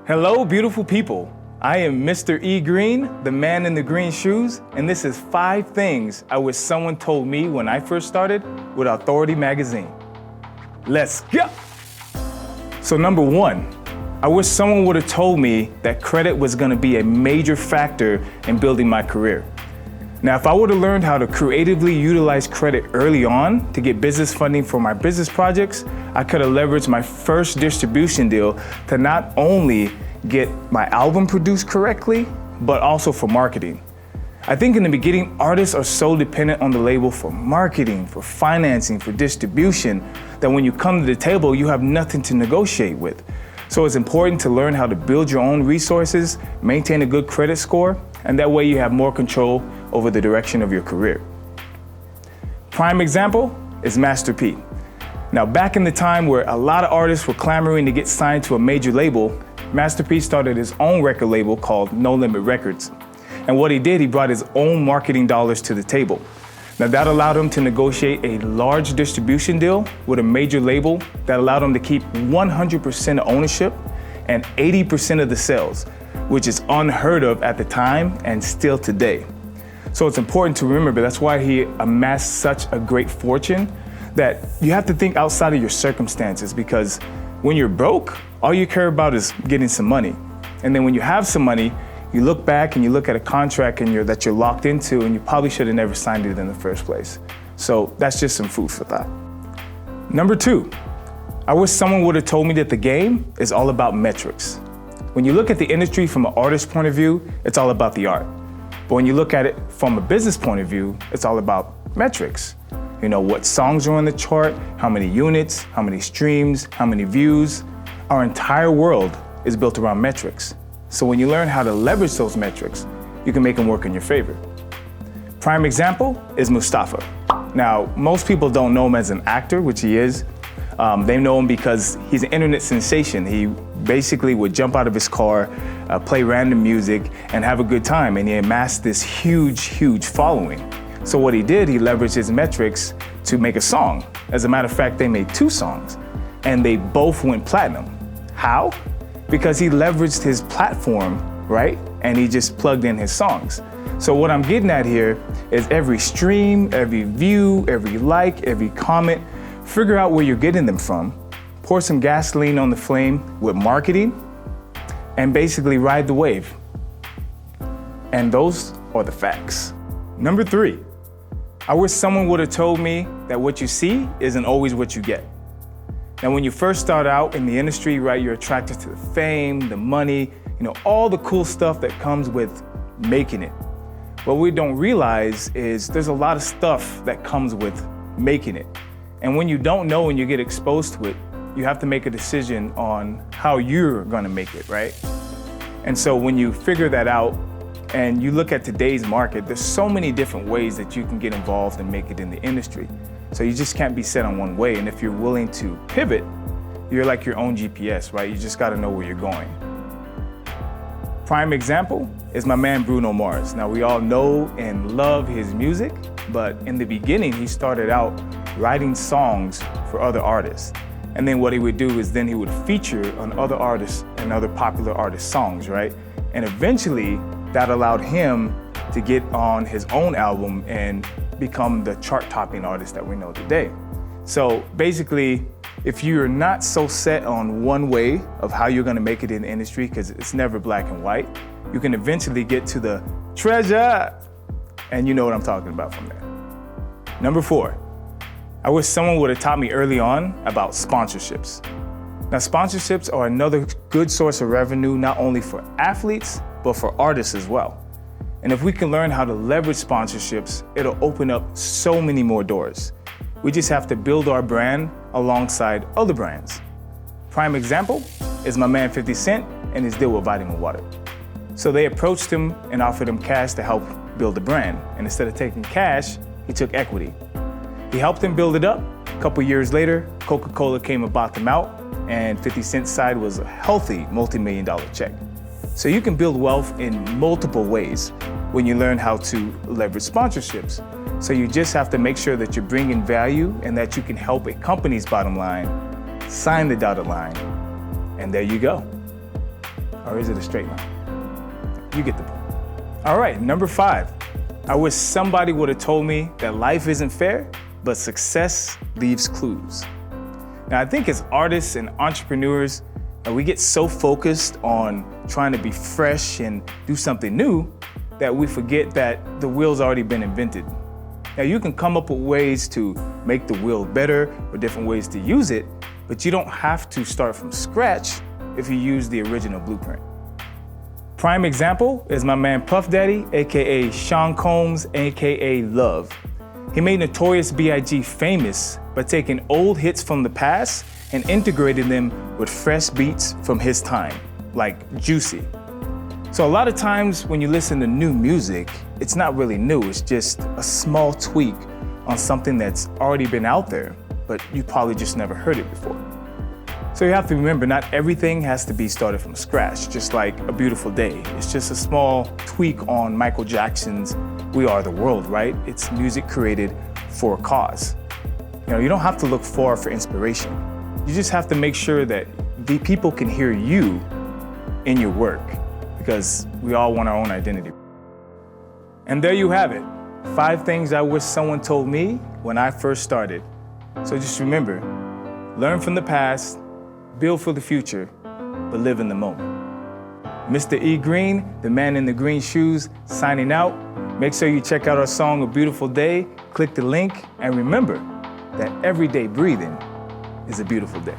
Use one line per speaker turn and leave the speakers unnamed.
Hello, beautiful people. I am Mr. E.Green, the man in the green shoes, and this is 5 things I wish someone told me when I first started with Authority magazine. Let's go. So number 1, I wish someone would have told me that credit was going to be a major factor in building my career. Now, if I would have learned how to creatively utilize credit early on to get business funding for my business projects, I could have leveraged my first distribution deal to not only get my album produced correctly, but also for marketing. I think in the beginning, artists are so dependent on the label for marketing, for financing, for distribution, that when you come to the table, you have nothing to negotiate with. So it's important to learn how to build your own resources, maintain a good credit score, and that way you have more control over the direction of your career. Prime example is Master P. Now, back in the time where a lot of artists were clamoring to get signed to a major label, Master P started his own record label called No Limit Records. And what he did, he brought his own marketing dollars to the table. Now, that allowed him to negotiate a large distribution deal with a major label that allowed him to keep 100% ownership and 80% of the sales, which is unheard of at the time and still today. So it's important to remember, that's why he amassed such a great fortune, that you have to think outside of your circumstances, because when you're broke, all you care about is getting some money. And then when you have some money, you look back and you look at a contract that you're locked into, and you probably should have never signed it in the first place. So that's just some food for thought. Number 2, I wish someone would have told me that the game is all about metrics. When you look at the industry from an artist point of view, it's all about the art. But when you look at it from a business point of view, it's all about metrics. You know, what songs are on the chart, how many units, how many streams, how many views. Our entire world is built around metrics. So when you learn how to leverage those metrics, you can make them work in your favor. Prime example is Mustafa. Now, most people don't know him as an actor, which he is. They know him because he's an internet sensation. He basically would jump out of his car, play random music, and have a good time. And he amassed this huge following. So what he did, he leveraged his metrics to make a song. As a matter of fact, they made 2 songs, and they both went platinum. How? Because he leveraged his platform, right? And he just plugged in his songs. So what I'm getting at here is every stream, every view, every like, every comment, figure out where you're getting them from, pour some gasoline on the flame with marketing, and basically ride the wave. And those are the facts. Number 3, I wish someone would have told me that what you see isn't always what you get. Now, when you first start out in the industry, right, you're attracted to the fame, the money, all the cool stuff that comes with making it. What we don't realize is there's a lot of stuff that comes with making it. And when you don't know and you get exposed to it, you have to make a decision on how you're gonna make it, right? And so when you figure that out and you look at today's market, there's so many different ways that you can get involved and make it in the industry. So you just can't be set on one way. And if you're willing to pivot, you're like your own GPS, right? You just gotta know where you're going. Prime example is my man Bruno Mars. Now, we all know and love his music, but in the beginning, he started out writing songs for other artists. And then what he would do is then he would feature on other artists and other popular artists' songs, right? And eventually, that allowed him to get on his own album and become the chart-topping artist that we know today. So basically, if you're not so set on one way of how you're gonna make it in the industry, because it's never black and white, you can eventually get to the treasure, and you know what I'm talking about from there. Number 4, I wish someone would have taught me early on about sponsorships. Now, sponsorships are another good source of revenue, not only for athletes, but for artists as well. And if we can learn how to leverage sponsorships, it'll open up so many more doors. We just have to build our brand alongside other brands. Prime example is my man 50 Cent and his deal with Vitamin Water. So they approached him and offered him cash to help build the brand. And instead of taking cash, he took equity. He helped him build it up. A couple years later, Coca-Cola came and bought them out, and 50 Cent's side was a healthy multi-million-dollar check. So you can build wealth in multiple ways when you learn how to leverage sponsorships. So you just have to make sure that you're bringing value and that you can help a company's bottom line sign the dotted line. And there you go. Or is it a straight line? You get the point. All right, number 5. I wish somebody would have told me that life isn't fair, but success leaves clues. Now, I think as artists and entrepreneurs, we get so focused on trying to be fresh and do something new that we forget that the wheel's already been invented. Now, you can come up with ways to make the wheel better or different ways to use it, but you don't have to start from scratch if you use the original blueprint. Prime example is my man Puff Daddy, AKA Sean Combs, AKA Love. He made Notorious B.I.G. famous by taking old hits from the past and integrating them with fresh beats from his time, like Juicy. So a lot of times when you listen to new music, it's not really new, it's just a small tweak on something that's already been out there, but you probably just never heard it before. So you have to remember, not everything has to be started from scratch, just like A Beautiful Day. It's just a small tweak on Michael Jackson's We Are the World, right? It's music created for a cause. You don't have to look far for inspiration. You just have to make sure that the people can hear you in your work, because we all want our own identity. And there you have it, 5 things I wish someone told me when I first started. So just remember, learn from the past, build for the future, but live in the moment. Mr. E.Green, the man in the green shoes, signing out. Make sure you check out our song, A Beautiful Day. Click the link, and remember that everyday breathing is a beautiful day.